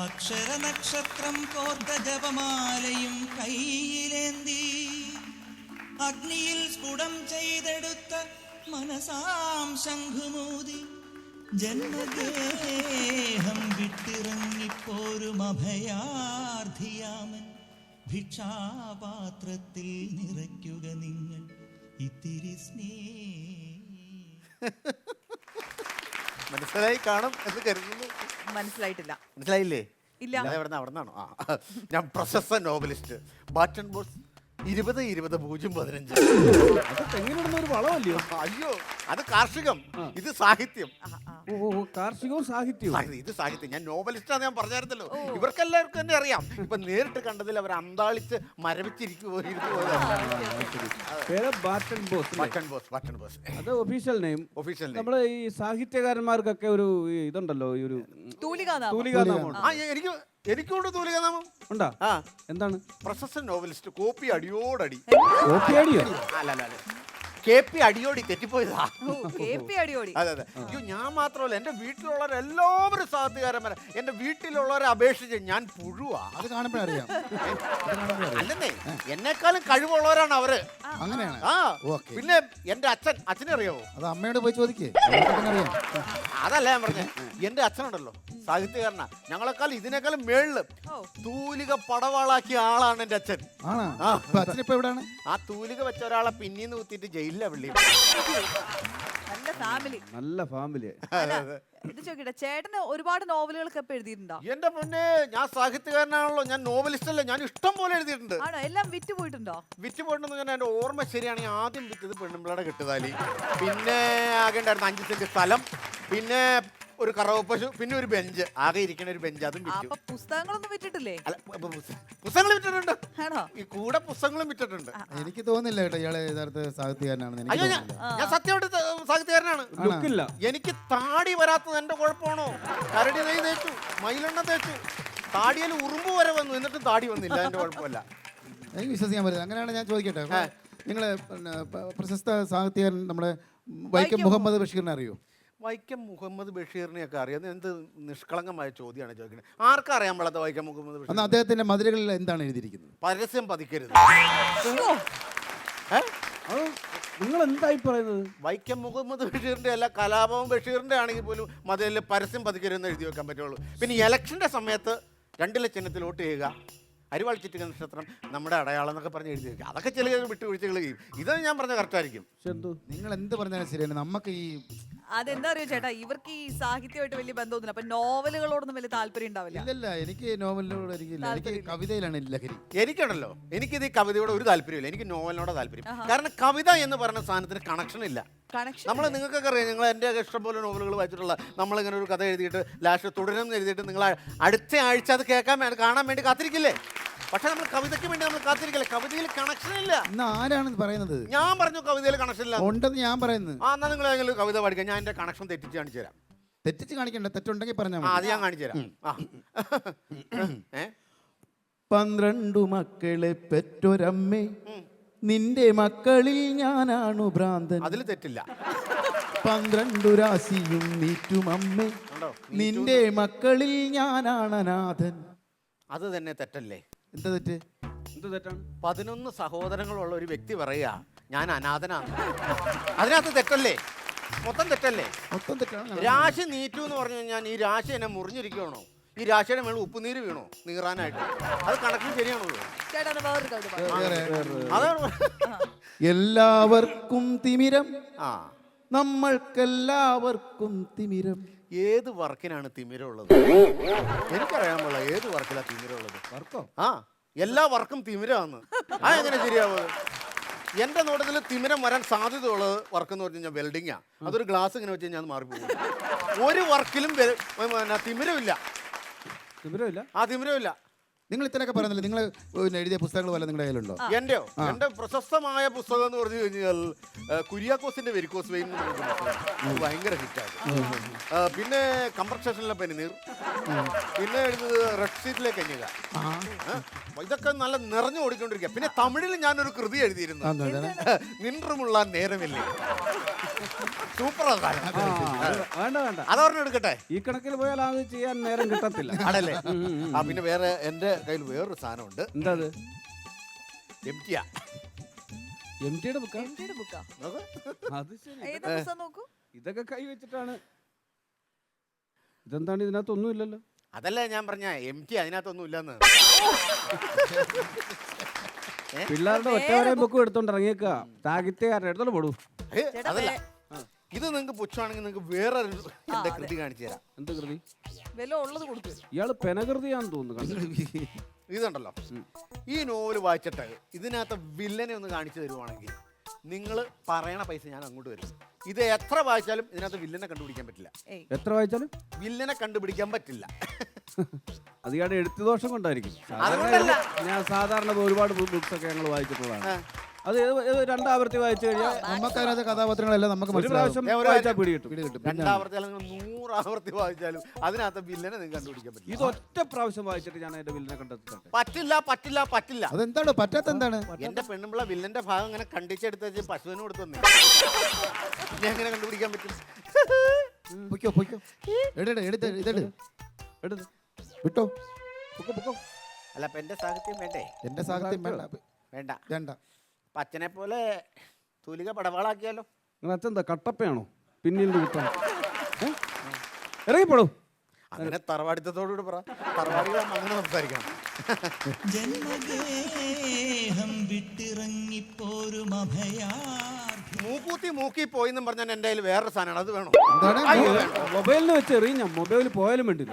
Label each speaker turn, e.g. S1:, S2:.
S1: അക്ഷരനക്ഷത്രം കോർത്ത ജപമാലയും കയ്യിലേന്തി അഗ്നിയിൽ സ്ഫുടം ചെയ്തെടുത്ത മനസാം ശംഖുമൂതി ജന്മദേഹം വിട്ടിറങ്ങിപ്പോരും അഭയാർത്ഥിയാമൻ ഭിക്ഷാപാത്രത്തിൽ നിറയ്ക്കുക നിങ്ങൾ ഇത്തിരി
S2: മനസ്സിലായി കാണും എന്ന് കരുതുന്നു.
S3: മനസ്സിലായിട്ടില്ല.
S2: മനസ്സിലായില്ലേ?
S3: ഇല്ല.
S2: എവിടെ നിന്നാണോ? ഞാൻ പ്രശസ്ത നോവലിസ്റ്റ് ബാറ്റൺ ബോസ് 20-20-0-15.
S4: തെങ്ങിനിടുന്ന ഒരു വളമല്ലയോ?
S2: അയ്യോ, അത് കാർഷികം, ഇത് സാഹിത്യം.
S4: കാർഷികവും സാഹിത്യവും.
S2: ഇത് സാഹിത്യം. ഞാൻ നോവലിസ്റ്റാന്ന് ഞാൻ പറഞ്ഞായിരുന്നല്ലോ. ഇവർക്കെല്ലാവർക്കും തന്നെ അറിയാം. ഇപ്പൊ നേരിട്ട് കണ്ടതിൽ അവർ അന്താളിച്ച് മരവിച്ചിരിക്കുവോ.
S4: അത് ഒഫീഷ്യൽ നെയിം. നമ്മള് ഈ സാഹിത്യകാരന്മാർക്കൊക്കെ ഒരു ഇതുണ്ടല്ലോ, ഈ ഒരു തൂലികാനാമം.
S2: എനിക്കുണ്ട് തൂലികാനാമം.
S4: ഉണ്ടാ? എന്താണ്?
S2: പ്രശസ്ത നോവലിസ്റ്റ് കോപ്പി അടിയോടടി.
S4: കോപ്പി അടിയോ?
S2: അല്ല, KP അടിയോടി തെറ്റിപ്പോയതാ. അതെ. അയ്യോ, ഞാൻ മാത്രമല്ല, എന്റെ വീട്ടിലുള്ളവരെല്ലാവരും സാഹിത്യകാരന്മാരാ. എന്റെ വീട്ടിലുള്ളവരെ അപേക്ഷിച്ച് ഞാൻ പുഴുവാ.
S5: അത് കാണുമ്പോഴറിയാം.
S2: അല്ലെന്നേ, എന്നെക്കാളും കഴിവുള്ളവരാണ് അവര്.
S5: അങ്ങനെയാണ്.
S2: പിന്നെ എന്റെ അച്ഛനെ അറിയാവോ?
S5: അത് അമ്മയോട് പോയി ചോദിക്കേ.
S2: അതല്ല ഞാൻ പറഞ്ഞേ, എന്റെ അച്ഛനുണ്ടല്ലോ, സാഹിത്യകാരനാ. ഞങ്ങളെക്കാൾ ഇതിനേക്കാളും മേളില് തൂലിക പടവാളാക്കിയ ആളാണ് എന്റെ അച്ഛൻ.
S5: അച്ഛനിപ്പോ എവിടെയാണ്?
S2: ആ തൂലിക വെച്ച ഒരാളെ പിന്നീന്ന് കുത്തിയിട്ട് ജയിലിലെ വെള്ളി.
S4: നല്ല ഫാമിലി.
S3: ചേട്ടന് ഒരുപാട് നോവലുകളൊക്കെ എഴുതിയിട്ടുണ്ടോ?
S2: എന്റെ പൊന്നെ, ഞാൻ സാഹിത്യകാരനാണല്ലോ, ഞാൻ നോവലിസ്റ്റ് അല്ല. ഞാൻ ഇഷ്ടം പോലെ എഴുതിയിട്ടുണ്ട്.
S3: എല്ലാം വിറ്റുപോയിട്ടുണ്ടോ?
S2: വിറ്റുപോയിട്ടുണ്ടെന്ന് ഞാൻ, എന്റെ ഓർമ്മ ശരിയാണെങ്കിൽ ആദ്യം വിറ്റത് പെണ്ണുമ്പിളയുടെ കെട്ടുതാലി, പിന്നെ ആകെ ഉണ്ടായിരുന്ന 5 സെന്റ് സ്ഥലം, പിന്നെ ഒരു കറവ പശു, പിന്നെ ഒരു ബെഞ്ച്, ആകെ ഇരിക്കുന്ന ഒരു ബെഞ്ച്, അതും വിറ്റു.
S3: പുസ്തകങ്ങളൊന്നും വിറ്റിട്ടില്ലേ?
S2: അല്ല, പുസ്തകങ്ങൾ വിറ്റിട്ടുണ്ട്. ഈ കൂടെ പുസ്തകങ്ങളും വിറ്റിട്ടുണ്ട്.
S5: എനിക്ക് തോന്നുന്നില്ല കേട്ടോ ഇയാളെ യഥാർത്ഥ സാഹിത്യകാരനാണെന്ന്.
S2: അയ്യോ, ഞാൻ സത്യമായിട്ട് സാഹിത്യകാരനാണ്. എനിക്ക് താടി വരാത്തത് എന്റെ കുഴപ്പമാണോ? കരടി നെയ് തേച്ചു, മയിലെണ്ണ തേച്ചു, താടിയിൽ ഉറുമ്പ് വരെ വന്നു, എന്നിട്ടും താടി വന്നില്ല. എന്റെ കുഴപ്പമല്ല.
S5: എനിക്ക് വിശ്വസിക്കാൻ പറ്റില്ല. അങ്ങനെയാണ്. ഞാൻ ചോദിക്കട്ടെ, നിങ്ങള് പ്രശസ്ത സാഹിത്യകാരൻ നമ്മുടെ വൈക്കം മുഹമ്മദ് ബഷീറിനെ അറിയോ?
S2: വൈക്കം മുഹമ്മദ് ബഷീറിനെയൊക്കെ അറിയാം. എന്ത് നിഷ്കളങ്കമായ ചോദ്യമാണ് ചോദിക്കുന്നത്. ആർക്കും അറിയാൻ പാടാത്ത വൈക്കം മുഹമ്മദ് ബഷീർ?
S5: അദ്ദേഹത്തിന്റെ മതിലുകളിൽ എന്താണ് എഴുതിയിരിക്കുന്നത്?
S2: പരസ്യം പതിക്കരുത്.
S4: നിങ്ങൾ എന്തായി പറയുന്നത്?
S2: വൈക്കം മുഹമ്മദ് ബഷീറിന്റെ അല്ല, കലാപവും ബഷീറിന്റെ ആണെങ്കിൽ പോലും മതിലിൽ പരസ്യം പതിക്കരുതെന്ന് എഴുതി വെക്കാൻ പറ്റുള്ളൂ. പിന്നെ ഇലക്ഷന്റെ സമയത്ത് 2 ചിഹ്നത്തിൽ വോട്ട് ചെയ്യുക, അരിവാൾ ചുറ്റിക നക്ഷത്രം നമ്മുടെ അടയാളം എന്നൊക്കെ പറഞ്ഞ് എഴുതി വെക്കുക. അതൊക്കെ ചില വിട്ടുവീഴ്ചകൾ ചെയ്യും. ഇത് ഞാൻ പറഞ്ഞ കറക്റ്റായിരിക്കും.
S5: നിങ്ങൾ എന്ത് പറഞ്ഞാലും ശരിയാണ്. നമുക്ക് ഈ
S3: അതെന്താ അറിയോ ചേട്ടാ, ഇവർക്ക് ഈ സാഹിത്യമായിട്ട് വലിയ ബന്ധമൊന്നുമില്ല. അപ്പൊ നോവലുകളോടൊന്നും വലിയ താല്പര്യം ഉണ്ടാവില്ല.
S5: ഇല്ല, എനിക്ക് നോവലിനോട് എനിക്ക് കവിതയിലാണ് ലഹരി.
S2: എനിക്കുണ്ടല്ലോ, എനിക്കിത് ഈ കവിതയോട് ഒരു താല്പര്യമില്ല. എനിക്ക് നോവലിനോട് താല്പര്യം. കാരണം കവിത എന്ന് പറയുന്ന സാധനത്തിന് കണക്ഷൻ ഇല്ല. നമ്മൾ നിങ്ങൾക്കൊക്കെ അറിയാം, നിങ്ങൾ എൻ്റെ ഇഷ്ടം പോലെ നോവലുകൾ വായിച്ചിട്ടുള്ള, നമ്മളിങ്ങനെ ഒരു കഥ എഴുതിയിട്ട് ലാസ്റ്റ് തുടരുമെന്ന് എഴുതിയിട്ട് നിങ്ങൾ അടുത്ത ആഴ്ച അത് കാണാൻ വേണ്ടി കാത്തിരിക്കില്ലേ? പക്ഷെ നമ്മൾ കവിതയ്ക്ക് വേണ്ടി നമ്മൾ കാത്തിരിക്കില്ല. കവിതയിൽ കണക്ഷൻ ഇല്ല.
S5: ആരാണ് പറയുന്നത്?
S2: ഞാൻ പറഞ്ഞു കവിതയിൽ കണക്ഷൻ ഇല്ല
S5: ഉണ്ടെന്ന് ഞാൻ പറയുന്നത്.
S2: എന്നാ നിങ്ങൾ ഏതെങ്കിലും കവിത പഠിക്കാം, ഞാൻ എൻ്റെ കണക്ഷൻ തെറ്റിച്ച് കാണിച്ചു തരാം.
S5: തെറ്റിച്ച് കാണിക്കണ്ട, തെറ്റുണ്ടെങ്കിൽ പറഞ്ഞാൽ
S2: അത് ഞാൻ കാണിച്ചു തരാം.
S5: 12 മക്കളെ പെറ്റൊരമ്മേ, നിന്റെ മക്കളിൽ ഞാനാണു ഭ്രാന്തൻ.
S2: അതിൽ തെറ്റില്ല.
S5: 12 രാശിയും നീറ്റുമമ്മേ, നിന്റെ മക്കളിൽ ഞാനാണ് അനാഥൻ.
S2: അത് തന്നെ തെറ്റല്ലേ?
S5: എന്താ തെറ്റ്?
S4: എന്ത് തെറ്റാണ്?
S2: 11 സഹോദരങ്ങളുള്ള ഒരു വ്യക്തി പറയാ ഞാൻ അനാഥനാണ്. അതിനകത്ത് തെറ്റല്ലേ? മൊത്തം തെറ്റല്ലേ?
S5: മൊത്തം തെറ്റാണ്.
S2: രാശി നീറ്റു എന്ന് പറഞ്ഞു കഴിഞ്ഞാൽ ഈ രാശി എന്നെ മുറിഞ്ഞിരിക്കണോ? ഈ രാശിയുടെ മേളിൽ ഉപ്പുനീര് വീണോ നീറാനായിട്ട്? അത് കണക്കിന് ശരിയാണോ? അതാണ്.
S5: എല്ലാവർക്കും തിമിരം, നമ്മൾക്കെല്ലാവർക്കും തിമിരം.
S2: ഏത് വർക്കിനാണ് തിമിരമുള്ളത്? എനിക്കറിയാൻ പാടില്ല ഏത് വർക്കിലാണ് തിമിരമുള്ളത്.
S5: വർക്കോ?
S2: എല്ലാ വർക്കും തിമിരാന്ന്. എങ്ങനെ ശരിയാവുന്നത്? എന്റെ നോട്ടത്തിൽ തിമിരം വരാൻ സാധ്യതയുള്ളത് വർക്ക് എന്ന് പറഞ്ഞു കഴിഞ്ഞാൽ വെൽഡിങ്ങാ. അതൊരു ഗ്ലാസ് ഇങ്ങനെ വെച്ച് കഴിഞ്ഞാൽ അത് മാറിപ്പോകും. ഒരു വർക്കിലും തിമിരമില്ല. തിമിരമില്ല.
S5: നിങ്ങൾ ഇത്രയൊക്കെ പറയുന്നില്ല. നിങ്ങൾ എഴുതിയ പുസ്തകങ്ങൾ വല്ല നിങ്ങളുടെ കയ്യിലുണ്ടോ?
S2: എന്റെ പ്രശസ്തമായ പുസ്തകം എന്ന് പറഞ്ഞു കഴിഞ്ഞാൽ കുര്യാക്കോസിന്റെ വെരിക്കോസ് വെയിൻ ഭയങ്കര ഹിറ്റാണ്. പിന്നെ കമ്പർ സ്റ്റേഷനിലെ പനിനീർ, പിന്നെ എഴുതുന്നത് റെഡ് സീറ്റിലെ കന്യക. ഇതൊക്കെ നല്ല നിറഞ്ഞു ഓടിക്കൊണ്ടിരിക്കുക. പിന്നെ തമിഴിൽ ഞാനൊരു കൃതി എഴുതിയിരുന്നു, നിൻറുമുള്ള നേരമില്ലേ. സൂപ്പറാ സാധനം.
S4: വേണ്ട വേണ്ട,
S2: അതോർണം എടുക്കട്ടെ.
S4: ഈ കണക്കിൽ പോയാൽ അത് ചെയ്യാൻ നേരം കിട്ടത്തില്ല.
S2: ആണല്ലേ? ആ പിന്നെ വേറെ എൻ്റെ കയ്യിൽ വേറൊരു സാധനമുണ്ട്.
S4: എന്താ അത്?
S2: എംറ്റിയാ.
S4: എംറ്റിയുടെ ബുക്കാ?
S3: എന്തിയുടെ ബുക്കാ?
S4: അത് ശരി.
S3: ഏതാ പുസ്തകം നോക്കൂ.
S4: ഇതൊക്കെ കൈ വെച്ചിട്ടാണ്. ഇതെന്താണ്, ഇതിനകത്തൊന്നും ഇല്ലല്ലോ.
S2: അതല്ല ഞാൻ പറഞ്ഞ എംറ്റി അതിനകത്തൊന്നും ഇല്ലെന്ന്.
S4: പിള്ളേരുടെ ഒറ്റവരെയും ബുക്കും എടുത്തോണ്ട് ഇറങ്ങിയേക്കാ. സാഹിത്യകാരൻ എടുത്തോണ്ട് പോടൂ.
S2: അതല്ല, ഇത് നിങ്ങൾക്ക് പുച്ഛമാണെങ്കിൽ നിങ്ങൾക്ക് വേറൊരു എന്റെ കൃതി കാണിച്ചു തരാം.
S4: എന്ത് കൃതി?
S3: വില ഉള്ളത് കൊടുക്കും.
S4: ഇയാള് പെനകൃതിയാന്ന് തോന്നുന്നു.
S2: ഇതുണ്ടല്ലോ, ഈ നോവൽ വായിച്ചിട്ട് ഇതിനകത്ത് വില്ലനെ ഒന്ന് കാണിച്ചു തരുവാണെങ്കിൽ നിങ്ങൾ പറയണ പൈസ ഞാൻ അങ്ങോട്ട് വരും. ഇത് എത്ര വായിച്ചാലും ഇതിനകത്ത് വില്ലനെ കണ്ടുപിടിക്കാൻ പറ്റില്ല.
S4: എത്ര വായിച്ചാലും
S2: വില്ലനെ കണ്ടുപിടിക്കാൻ പറ്റില്ല.
S4: അത് ഇയാളുടെ എഴുത്തുദോഷം കൊണ്ടായിരിക്കും.
S2: അതുകൊണ്ടല്ല.
S4: ഞാൻ സാധാരണ ഒരുപാട് ബുക്സ് ഒക്കെ ഞങ്ങൾ വായിച്ചിട്ടുള്ളതാണ്. അത് രണ്ടാവർത്തി വായിച്ചു കഴിഞ്ഞാൽ
S5: നമുക്കതിനകത്ത് കഥാപാത്രങ്ങളെല്ലാം നമുക്ക്
S4: ഒരു പ്രാവശ്യം വായിച്ചാൽ പിടി കിട്ടും.
S2: രണ്ടാവർത്തി അല്ലെങ്കിൽ 100 ആവർത്തി വായിച്ചാലും അതിനകത്ത് വില്ലനെ നിങ്ങൾക്ക് കണ്ടുപിടിക്കാൻ പറ്റില്ല.
S4: ഇത് ഒറ്റ പ്രാവശ്യം വായിച്ചിട്ട് ഞാൻ എന്റെ വില്ലനെ കണ്ടെത്തിട്ടുണ്ട്.
S2: പറ്റില്ല പറ്റില്ല പറ്റില്ല.
S5: അതെന്താണ് പറ്റാത്ത? എന്താണ്?
S2: എന്റെ പെണ്ണുമ്പിള്ള വില്ലന്റെ ഭാഗം ഇങ്ങനെ കണ്ടിച്ചെടുത്ത് പശുവിന് കൊടുത്തു തന്നെ ഞാൻ എങ്ങനെ കണ്ടുപിടിക്കാൻ പറ്റും?
S5: പൊയ്ക്കോ പൊയ്ക്കോ, എടുത്ത് വിട്ടോ.
S2: അല്ല അപ്പൊ എന്റെ സാഹിത്യം വേണ്ടേ?
S5: എന്റെ സാഹിത്യം വേണ്ട
S2: വേണ്ട.
S5: വേണ്ട.
S2: അച്ഛനെ പോലെ തൂലിക പടവാളാക്കിയാലോ?
S4: നിങ്ങൾ അച്ഛൻ എന്താ കട്ടപ്പയാണോ പിന്നീട് കുത്താണ്? ഇറങ്ങിപ്പോടൂ.
S2: അങ്ങനെ തറവാടിത്തത്തോടുകൂടി പറ. തറവാടികൾ അങ്ങനെ സംസാരിക്കണം.
S1: ജന്മഗേഹം വിട്ടിറങ്ങിപ്പോരും അഭയാർത്ഥി.
S2: മൂക്കൂത്തി മൂക്കി പോയിന്നും പറഞ്ഞാൽ എൻ്റെ കയ്യിൽ വേറൊരു സാധനമാണ്. അത് വേണോ?
S5: എന്താണ്?
S2: അയ്യോ, വേണ്ട.
S4: മൊബൈലിന് വെച്ച് എറിയും ഞാൻ. മൊബൈൽ പോയാലും വേണ്ടില്ല.